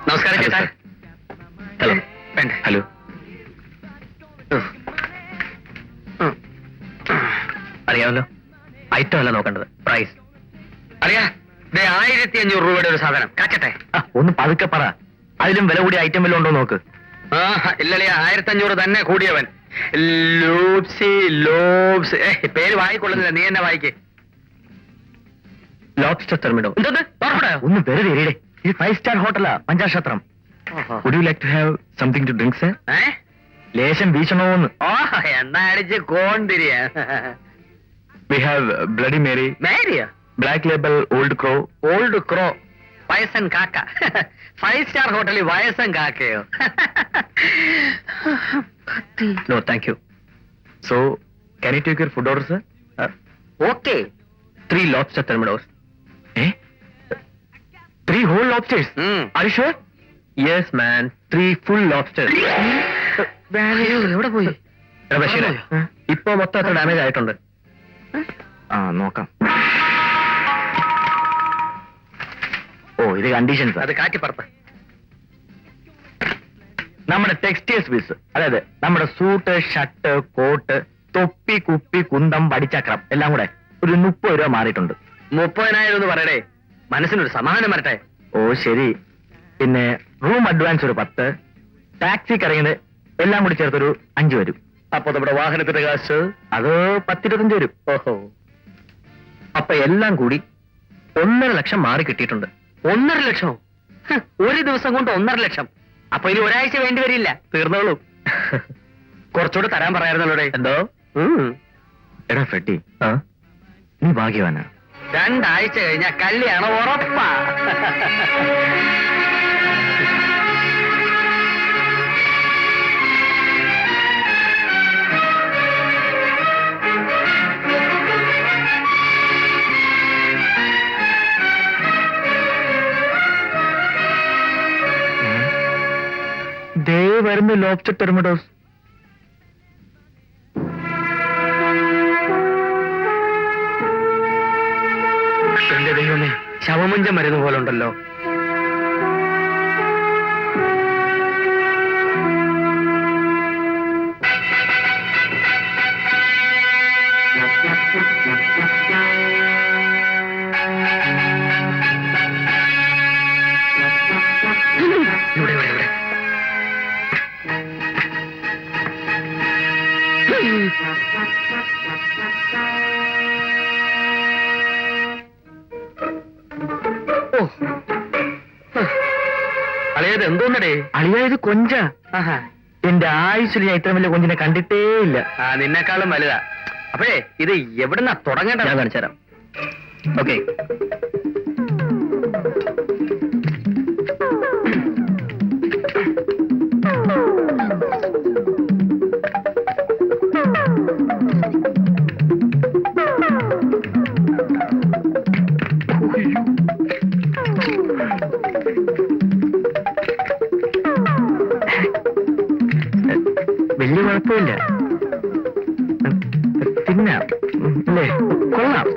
നമസ്കാരം ചേട്ടാ. ഹലോ. വേണ്ട. ഹലോ. അറിയാമല്ലോ, ഐറ്റം അല്ല നോക്കേണ്ടത്, പ്രൈസ്. അറിയാ, 1500 രൂപയുടെ ഒരു സാധനം കാച്ചട്ടെ. ഒന്ന് പതുക്കെ പറ. അതിലും വില കൂടിയ ഐറ്റം വല്ലതും ഉണ്ടോ നോക്ക്. ഇല്ലല്ലേ, 1500 തന്നെ കൂടിയവൻ. ലോബ്സി ലോബ്സ്. പേര് വായിക്കൊള്ളുന്നില്ല, നീ എന്നെ വായിക്കേ. ലോബ്സ്റ്റർ തെർമിഡോ. എന്തോന്ന് ഒന്ന് വെറുതെ ഇരിടെ. ഇത് 5 സ്റ്റാർ ഹോട്ടലാ, പഞ്ചാക്ഷത്രം. Would you like to have something to drink sir? ലേശം വീശണോന്ന്. എന്നാ അടിച്ച് കോണ്ടിരിയ. We have bloody Mary. മേരിയോ? Black label old crow. Old crow, വയസ്സൻ കാക്ക. 5 സ്റ്റാർ ഹോട്ടലിൽ വയസ്സൻ കാക്കയോ? No thank you. So can you take your food order sir? Okay. 3 lobster thermidos. 3 whole lobsters? Are you sure? Yes man, 3 full lobsters. എവിടെ പോയി? ബഷീറെ, ഇപ്പൊ മൊത്തം എത്ര ഡാമേജ് ആയിട്ടുണ്ട്? നോക്കാം. ഇത് കണ്ടീഷൻസ്. അത് കാറ്റിപ്പറത്ത്. നമ്മുടെ ടെക്സ്റ്റൈൽസ് പീസ്, അതായത് നമ്മുടെ സൂട്ട്, ഷർട്ട്, കോട്ട്, തൊപ്പി, കുപ്പി, കുന്തം, വടിച്ചക്രം എല്ലാം കൂടെ ഒരു 30 രൂപ മാറിയിട്ടുണ്ട്. 30,000 എന്ന് പറയടേ, മനസ്സിനൊരു സമാധാനം വരട്ടെ. ശരി. പിന്നെ റൂം അഡ്വാൻസ് ഒരു 10, ടാക്സി കറങ്ങിയത് എല്ലാം കൂടി ചേർത്തൊരു 5 വരും. അപ്പൊ നമ്മുടെ വാഹനത്തിന്റെ കാശ്? അത് 10-25 വരും. ഓഹോ, അപ്പൊ എല്ലാം കൂടി 1.5 ലക്ഷം മാറി കിട്ടിയിട്ടുണ്ട്. 1.5 ലക്ഷം? ഒരു ദിവസം കൊണ്ട് 1.5 ലക്ഷം? അപ്പൊ ഇനി ഒരാഴ്ച വേണ്ടി വരില്ല, തീർന്നോളൂ. കുറച്ചുകൂടെ തരാൻ പറയാറുണ്ടല്ലോ. എന്തോ? എടാ ഫെട്ടി, നീ ഭാഗ്യവാനാ. 2 ആഴ്ച കഴിഞ്ഞാ കല്യാണം ഉറപ്പാ. ദേ വരുന്നു ലോബ്സ്റ്റർ തെർമിഡോസ്. എന്റെ ദൈവമേ, ശവമഞ്ചം മരുന്ന് പോലെ ഉണ്ടല്ലോ. ഇവിടെ ഇവിടെ ഇവിടെ. അളിയത് എന്തോന്നടേ? അളിയായത് കൊഞ്ച. എന്റെ ആയുസ്സിൽ ഞാൻ ഇത്ര വലിയ കൊഞ്ചിനെ കണ്ടിട്ടേ ഇല്ല. നിന്നെക്കാളും വലുതാ. അപ്പഴേ ഇത് എവിടുന്നാ തുടങ്ങേണ്ട? ഞാൻ കാണിച്ചു തരാം. ഓക്കെ. വലിയ കുഴപ്പമില്ല, തിന്നാം അല്ലേ? കൊള്ളാം.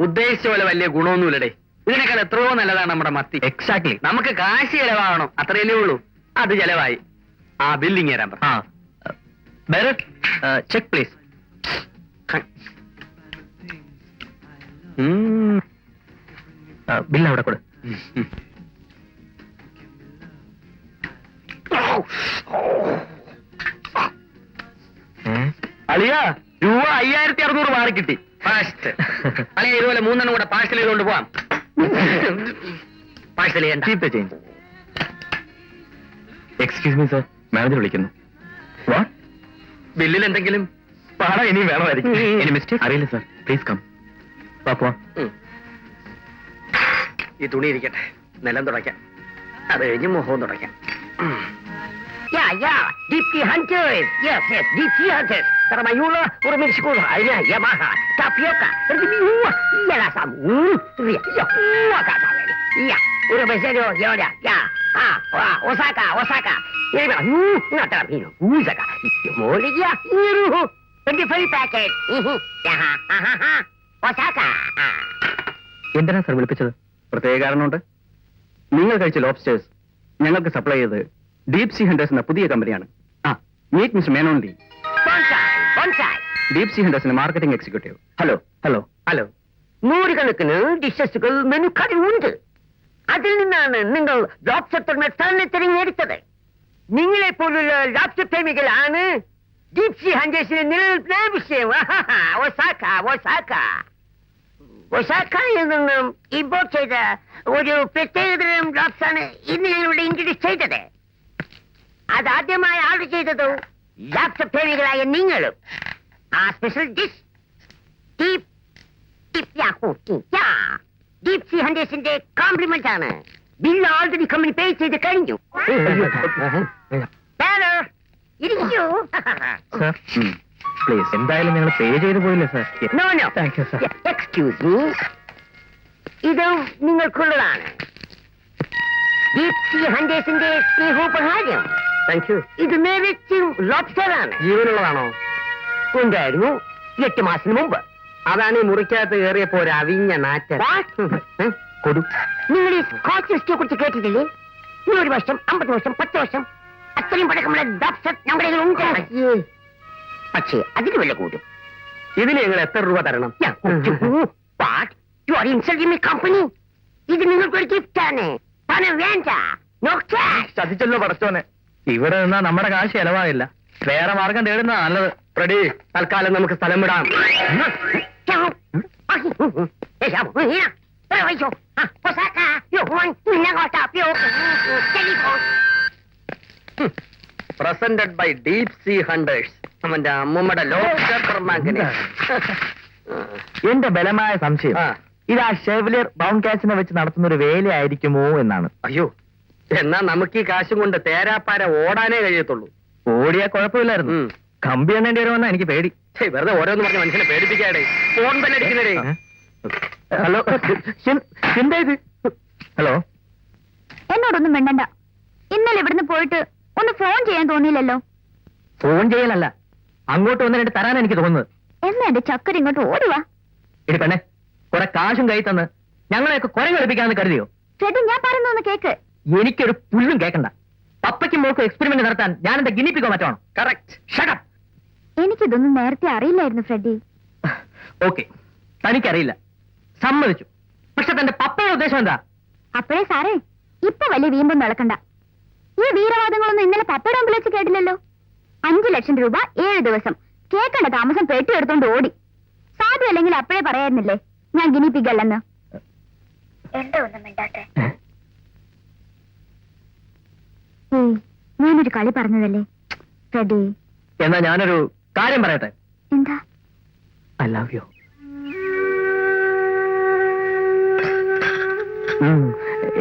ഉദ്ദേശിച്ച പോലെ വലിയ ഗുണമൊന്നുമില്ലടേ. ഇതിനേക്കാൾ എത്രയോ നല്ലതാണ് നമ്മുടെ മത്തി. എക്സാക്ട്ലി. നമുക്ക് കാശ് ചെലവാകണം, അത്രയല്ലേ ഉള്ളൂ. അത് ചെലവായി. ബില്ലിങ് തരാൻ പറ. Check please. ബില്ല് അവിടെ കൊടു. അളിയ രൂപ 5600 മാറി കിട്ടി. ഫാസ്റ്റ്. അളിയ ഇതുപോലെ 3 കൂടെ പാഴ്സൽ ചെയ്തുകൊണ്ട് പോവാം. പാഴ്സൽ ചെയ്യണ്ട. Keep the change. Excuse me sir, manager വിളിക്കുന്നു. വാട്ട്? ബില്ലിൽ എന്തെങ്കിലും പണം ഇനി വേണമായിരിക്കും. ഇനി മിസ്റ്റേക്ക് അറിയില്ല സർ, പ്ലീസ് കം. പോവാം. ഈ തുണി ഇരിക്കട്ടെ, നിലം തുടയ്ക്കാം. അത് കഴിഞ്ഞ് മുഖവും തുടയ്ക്കാം. deep sea hunters. Yes, deep sea hunters. Taramayula, Urumil School, Aina, Yamaha, Tapioca, Erdimiua, Yalasam, Yakasa, Urumeserio, Yoda, Osaka, Yama, Natarino, Usaka, Molia, Iru, 25 packets. Osaka. എന്തിനാ സർ വിളിപ്പിച്ചത്? പ്രത്യേക കാരണമുണ്ട്. നിങ്ങൾ കഴിച്ച ലോബ്സ്റ്റേഴ്സ് ഞങ്ങൾക്ക് സപ്ലൈ ചെയ്ത് ഡീപ് സീ ഹണ്ടേഴ്സ് എന്ന പുതിയ കമ്പനിയാണ്. Meet mister Menon Lee, Bonsai. Deep sea ഹണ്ടേഴ്സിന്റെ marketing executive. Hello hello hello. നൂറുകണക്കിന് ഡിഷസുകൾ മെനു കാർഡിൽ ഉണ്ട്. അതിൽ നിന്നാണ് നിങ്ങൾ ലോബ്സ്റ്റർ തന്നെ തിരഞ്ഞെടുത്തത്. നിങ്ങളെ പോലുള്ള ലോബ്സ്റ്റർ പ്രേമികളാണ് ഡീപ് സീ ഹണ്ടേഴ്സിന്റെ നിലനിൽപ്പിന് വിഷയം. ഒസാക്കയിൽ നിന്നും ഇമ്പോർട്ട് ചെയ്ത ഒരു പ്രത്യേകതരം ലോബ്സ്റ്ററാണ് ഇന്ന് ഞങ്ങളിവിടെ ഇൻട്രൊഡ്യൂസ് ചെയ്തത്. അതാദ്യമായി ഓർഡർ ചെയ്തത് ലോബ്സ്റ്റർ പ്രേമികളായ നിങ്ങളും. ആ സ്പെഷ്യൽ ഡിഷ് ഡീപ് സീ ഹണ്ടേഴ്സിന്റെ കോംപ്ലിമെന്റ് ആണ്. ബില്ല് ഓൾറെഡി കമ്പനി പേ ചെയ്ത് കഴിഞ്ഞു. ഇരിക്കൂ. സർ പ്ലീസ്, എന്തായാലും ഞങ്ങൾ പേ ചെയ്ത് പോയില്ലേ sir? No no, thank you sir. Excuse me, ഇത് നിങ്ങൾക്കുള്ളതാണ്. ഡീപ് സീ ഹണ്ടേഴ്സിന്റെ സ്നേഹോപഹാരം. Thank you. ഇത് നേരിച്ചും ലോബ്സ്റ്റർ ആണ്. ജീവനുള്ളതാണോ? ഉണ്ടായിരുന്നു 8 മാസത്തിന് മുമ്പ്. അതാണ് ഈ മുറിക്കകത്ത് കയറിയപ്പോ ഒരു അവിഞ്ഞ നാറ്റ. കൊടു. നിങ്ങൾ ഈ സ്കോച്ച് വിസ്കിയെ കുറിച്ച് കേട്ടിട്ടില്ലേ? 100 വർഷം, 50 വർഷം, 10 വർഷം അത്രയും പഴക്കമുള്ള ലോബ്സ്റ്റർ നമ്മുടെ കയ്യിലുണ്ട്. പക്ഷേ അതിന് വില കൂടും. ഇതിന് ഞങ്ങൾ എത്ര രൂപ തരണം? കമ്പനി, ഇത് നിങ്ങൾക്ക് ഒരു ഗിഫ്റ്റ് ആണ്. പണം വേണ്ട. No cash. ചതിച്ചല്ലോ പടച്ചോനെ. ഇവിടെ നിന്നാ നമ്മുടെ കാശ് ചെലവാകില്ല. വേറെ മാർഗം തേടുന്ന നല്ലത്. റെഡി, തൽക്കാലം നമുക്ക് സ്ഥലം വിടാം. Presented by deep sea hunters. അവന്റെ അമ്മൂമ്മയുടെ ലോബ്സ്റ്റർ പെർമാങ്കനെ. എന്റെ ബലമായ സംശയം ആ. ഇത് ആ ഷെവലിയർ ബൗണ്ട് കാച്ചിനെ വെച്ച് നടത്തുന്ന ഒരു വേലയായിരിക്കുമോ എന്നാണ്. അയ്യോ, എന്നാ നമുക്ക് ഈ കാശും കൊണ്ട് തേരാപ്പാര ഓടാനേ കഴിയത്തുള്ളൂ. ഓടിയാ കുഴപ്പമില്ലായിരുന്നു. ഉം. കമ്പി എണ്ണേണ്ടി വരുമെന്നാ എനിക്ക് പേടി. ഛേ, വെറുതെ ഓരോന്ന് പറഞ്ഞ മനുഷ്യനെ പേടിപ്പിക്കാടേ. ഫോൺ തന്നെ അടിക്കുന്നതേ. ഹലോ, എന്താ ഇത്? ഹലോ, എന്നോടൊന്നും മിണ്ടണ്ട. ഇന്നലെ ഇവിടുന്ന് പോയിട്ട് ഒന്ന് ഫോൺ ചെയ്യാൻ തോന്നിയില്ലല്ലോ. ഫോൺ ചെയ്യലല്ല, അങ്ങോട്ട് വന്ന് രണ്ട് തരാൻ എനിക്ക് തോന്നുന്നത്. എന്നാ എന്റെ ചക്കര ഇങ്ങോട്ട് ഓടുവാ. ഇടി പെണ്ണെ, കുറെ കാശും കൈ തന്ന് ഞങ്ങളെയൊക്കെ കുറെ കളിപ്പിക്കാന്ന് കരുതിയോ? ചേട്ടൻ ഞാൻ പറയുന്നൊന്ന് കേക്ക്. എനിക്കൊരു പുല്ലും കേൾക്കണ്ട. പപ്പയ്ക്കും മോൾക്കും എക്സ്പെരിമെന്റ് നടത്താൻ ഞാൻ എന്റെ ഗിനിപ്പിക്കോ മറ്റാണോ? കറക്റ്റ്. ഷട്ട് എനിക്കിതൊന്നും നേരത്തെ അറിയില്ലായിരുന്നു ഫ്രെഡി. ഓക്കെ, തനിക്കറിയില്ല, സമ്മതിച്ചു. പക്ഷെ തന്റെ പപ്പയുടെ ഉദ്ദേശം എന്താ? അപ്പോഴേ സാറേ, ഇപ്പൊ വലിയ വീമ്പും നടക്കണ്ട. ഈ വീരവാദങ്ങളൊന്നും ഇന്നലെ പപ്പയുടെ മുമ്പിൽ വെച്ച് കേട്ടില്ലല്ലോ. 5 ലക്ഷം രൂപ 7 ദിവസം കേൾക്കേണ്ട താമസം പെട്ടി എടുത്തോണ്ട് ഓടി. സാധു അല്ലെങ്കിൽ അപ്പോഴേ പറയായിരുന്നില്ലേ ഞാൻ ഗിനിപ്പിക്കല്ലെന്ന്. എന്താ ഒന്നും മിണ്ടാത്തെ? ഞാനൊരു കളി പറഞ്ഞതല്ലേ ഫ്രെഡി. എന്നാ ഞാനൊരു കാര്യം പറയട്ടെ. എന്താ? I love you.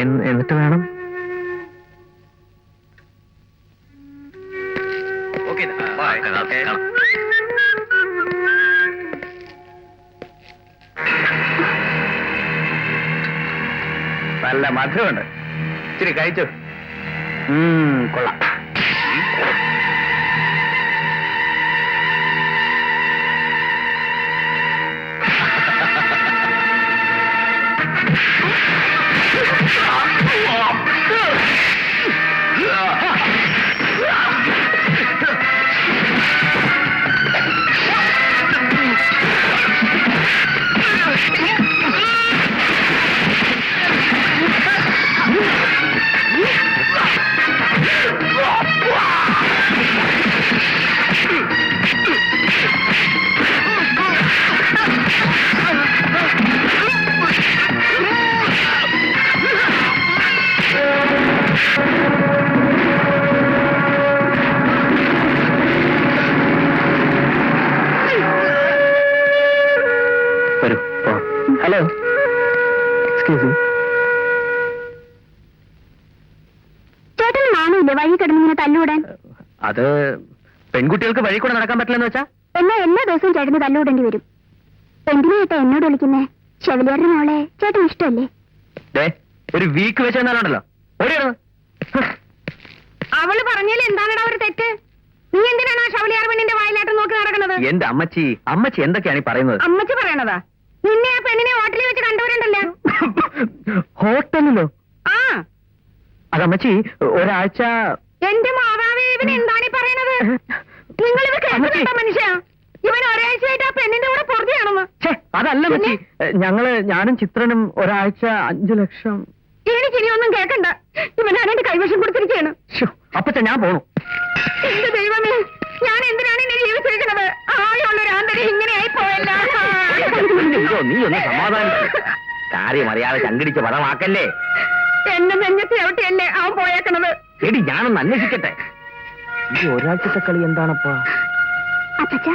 എന്നിട്ട് വേണം. നല്ല മധുരമുണ്ട്, ഇച്ചിരി കഴിച്ചു. കൊള്ളാം. വരൂ. Hello, excuse me. ചേട്ടന് നാണമില്ലേ വഴി കിടന്നിങ്ങനെ തല്ലൂടാൻ? അത് പെൺകുട്ടികൾക്ക് വഴി കൂടെ നടക്കാൻ പറ്റില്ലെന്ന് വെച്ചാ? എന്നാ എല്ലാ ദിവസവും ചേട്ടന് തല്ലൂടേണ്ടി വരും. എന്തിനാ ചേട്ടാ എന്നോട് വിളിക്കുന്നേ? ഷെവലിയറിന്റെ മോളെ ചേട്ടൻ ഇഷ്ടമല്ലേ? ഒരു വീക്ക് വെച്ചെന്നാലുണ്ടല്ലോ ഓടിയാണ്. അവള് പറഞ്ഞാൽ എന്താണടാ ഒരു തെറ്റ്? നീ എന്തിനാണ് ആ ഷവലിയാർ പെണ്ണിന്റെ വായിലാട്ടം നോക്കി നടക്കുന്നത്? എന്റെ അമ്മച്ചി എന്തൊക്കെയാണ് ഈ പറയുന്നത്? അമ്മച്ചി പറയണതാ. നിന്നെ ആ പെണ്ണിനെ ഹോട്ടലിൽ വെച്ച് കണ്ടുവരണ്ടല്ലോ. ഹോട്ടലിലോ? ആ, അതമ്മച്ചി ഒരാഴ്ച. എന്റെ മാതാവേ, ഇവൻ എന്താണ് ഈ പറയണത്? നിങ്ങളിത് കേൾക്കുന്നുണ്ടോ മനുഷ്യ? ഇവൻ ഒരാഴ്ചയായിട്ട് ആ പെണ്ണിന്റെ കൂടെ പുറത്തെയാണെന്ന്. അതല്ല മച്ചി, ഞാനും ചിത്രനും ഒരാഴ്ച 5 ലക്ഷം. എനിക്കിനിയൊന്നും കേൾക്കണ്ട. ഇവനാണ് എന്റെ കൈവശം കൊടുത്തിരിക്കുകയാണ്. അപ്പച്ച ഞാൻ പോണു. എന്റെ ദൈവമേ, ഞാൻ എന്തിനാണ് എന്നെ ജീവിച്ചിരിക്കുന്നത്? ആകെയുള്ളൊരു ആന്തരം ഇങ്ങനെയായി പോയല്ല. നീ ഒന്ന് സമാധാനം. കാര്യം അറിയാതെ ചങ്കിടിച്ച് പടമാക്കല്ലേ. എന്നെ നെഞ്ഞത്തി എവിടെയല്ലേ അവൻ പോയേക്കണത്? എടി ഞാനൊന്ന് അന്വേഷിക്കട്ടെ. ഈ ഒരാഴ്ചത്തെ കളി എന്താണപ്പാ? അപ്പച്ച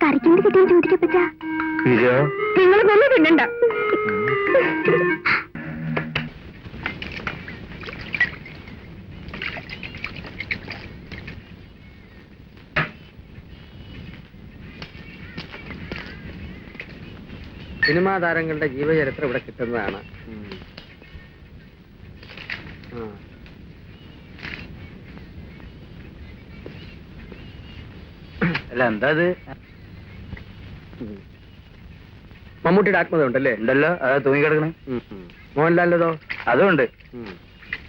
കറിക്ക് വേണ്ടി കിട്ടിയ ചോദിക്കപ്പച്ച. നിങ്ങൾ തന്നെ തിന്നണ്ട. സിനിമാ താരങ്ങളുടെ ജീവചരിത്രം ഇവിടെ കിട്ടുന്നതാണ്. അല്ല എന്താ ഇത്? മമ്മൂട്ടിയുടെ ആത്മകഥ ഉണ്ടല്ലേ? ഉണ്ടല്ലോ, അതാ തൂങ്ങിക്കിടക്കണേ. മോഹൻലാലിൻ്റെതോ? അതുണ്ട്.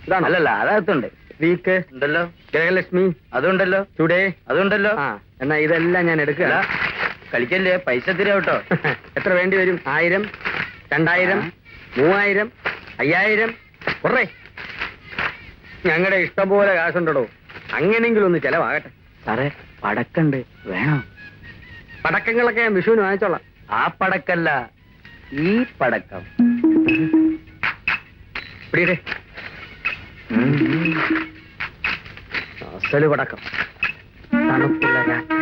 ഇതാണോ? അല്ലല്ല, അതകത്തുണ്ട്. വീക്ക് ഉണ്ടല്ലോ. ജയലക്ഷ്മി അതുണ്ടല്ലോ. ടുഡേ അതുണ്ടല്ലോ. ആ, എന്നാ ഇതെല്ലാം ഞാൻ എടുക്കുക. കളിക്കല്ലേ, പൈസ തരാ കേട്ടോ. എത്ര വേണ്ടി വരും? 1000, 2000, 3000, 5000? കുറേ. ഞങ്ങളുടെ ഇഷ്ടം പോലെ കാശുണ്ടോ. അങ്ങനെങ്കിലും ഒന്ന് ചെലവാകട്ടെ. സാറേ, പടക്കണ്ട്, വേണോ? പടക്കങ്ങളൊക്കെ ഞാൻ വിഷുവിന് വാങ്ങിച്ചോളാം. ആ പടക്കല്ല, ഈ പടക്കം. പിടിയിടെ. അസല് പടക്കം. തണുപ്പുള്ള രാത്രി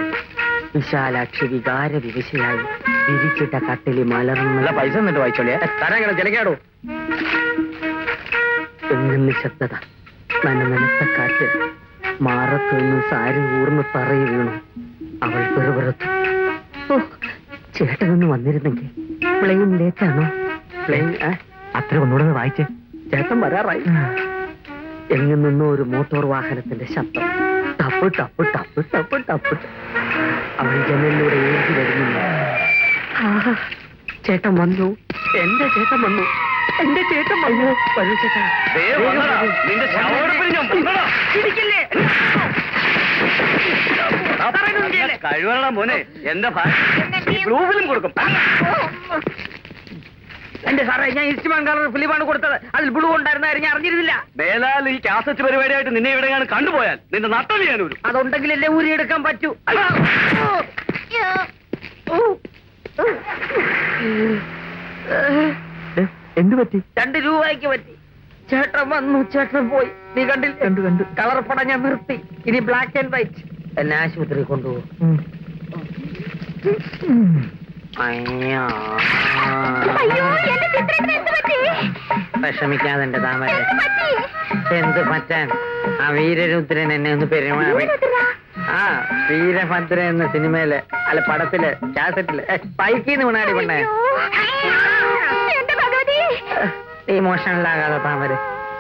വിശാലാക്ഷി വികാര വിവശയായി വിരിച്ചിട്ട കട്ടിലി മലർന്നുള്ള പൈസ എന്നിട്ട് വായിച്ചോളിയാ. തരങ്ങളെ ചിലക്കാടോ. എങ്ങും നിശബ്ദത, നനനത്ത കാറ്റ്, മാറത്തുനിന്ന് സാരി ഊർന്ന് തറയി വീണു. അവൾ പെറുപെറുത്തു. ഓ, ചേട്ടനൊന്ന് വന്നിരുന്നെങ്കിൽ. പ്ലെയിൻ ലേറ്റാണോ? പ്ലെയിൻ അത്ര ഒന്നുകൂടെ വായിച്ചേ. ചേട്ടൻ വരാറായി. എങ്ങു നിന്നോ ഒരു മോട്ടോർ വാഹനത്തിന്റെ ശബ്ദം. ടപ്പ് ടപ്പ് ടപ്പ് ടപ്പ് ടപ്പ്. അവൾ ജനലിലൂടെ ഏറ്റി വരുന്നില്ല. ചേട്ടൻ വന്നു. എന്റെ ചേട്ടൻ വന്നു. എന്റെ ചേട്ടൻ വന്നു. വരൂ ചേട്ടാ. കഴിവറ മോനെ, എന്റെ ബ്ലൂഫിലും കൊടുക്കും. എന്റെ സാറേ, ഞാൻ ഇസ്റ്റിമാൻ കളർ ഫിലിമാണ് കൊടുത്തത്. അതിൽ ബ്ലൂ ഉണ്ടായിരുന്ന കാര്യം ഞാൻ അറിഞ്ഞിരുന്നില്ല. മേലാൽ ഈ കാസറ്റ് പരിപാടിയായിട്ട് നിന്നെ എവിടെയാണ് കണ്ടുപോയാൽ നിന്റെ നട്ടം ഞാൻ ഒരു. അതുണ്ടെങ്കിലല്ലേ ഊരിയെടുക്കാൻ പറ്റൂ. എന്ത് പറ്റി? 2 രൂപയ്ക്ക് പറ്റി. ചേട്ടൻ വന്നു, ചേട്ടൻ പോയി. നീ കണ്ടില്ല? കണ്ടു. കളർ പടം ഞാൻ നിർത്തി. ഇനി ബ്ലാക്ക് ആൻഡ് വൈറ്റ്. എന്നെ ആശുപത്രി കൊണ്ടുപോകും. അയ്യോ, എന്റെ ചിത്രത്തിന് എന്ത് പറ്റി? വിഷമിക്കാതെ എന്റെ താമര. എന്ത് പറ്റി? എന്ത് പറ്റാൻ? ആ വീരരുദ്രൻ എന്നെ ഒന്ന് പെരുമാറി. വീരഭദ്ര? ആ, വീരഭദ്ര എന്ന സിനിമയില്, അല്ല പടത്തില്, കാസറ്റില് പൈക്കിന്ന് വീണാടി പെണ്ണേ. അയ്യോ, എന്റെ ഭഗവതി. ഇമോഷണലാകാതെ താമര.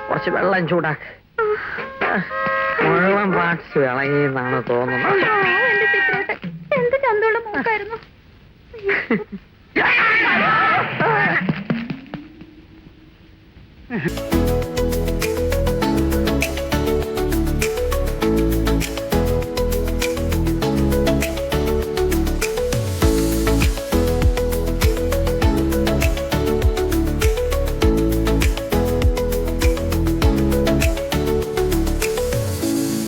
കുറച്ച് വെള്ളം ചൂടാക്ക്. മുഴുവൻ പാർട്സ് ഇളകിയെന്നാണ് തോന്നുന്നത്. അയ്യോ, എന്റെ ചിത്രേട്ടൻ എന്ത് ചന്തമുള്ള മൂക്കായിരുന്നു. Yeah.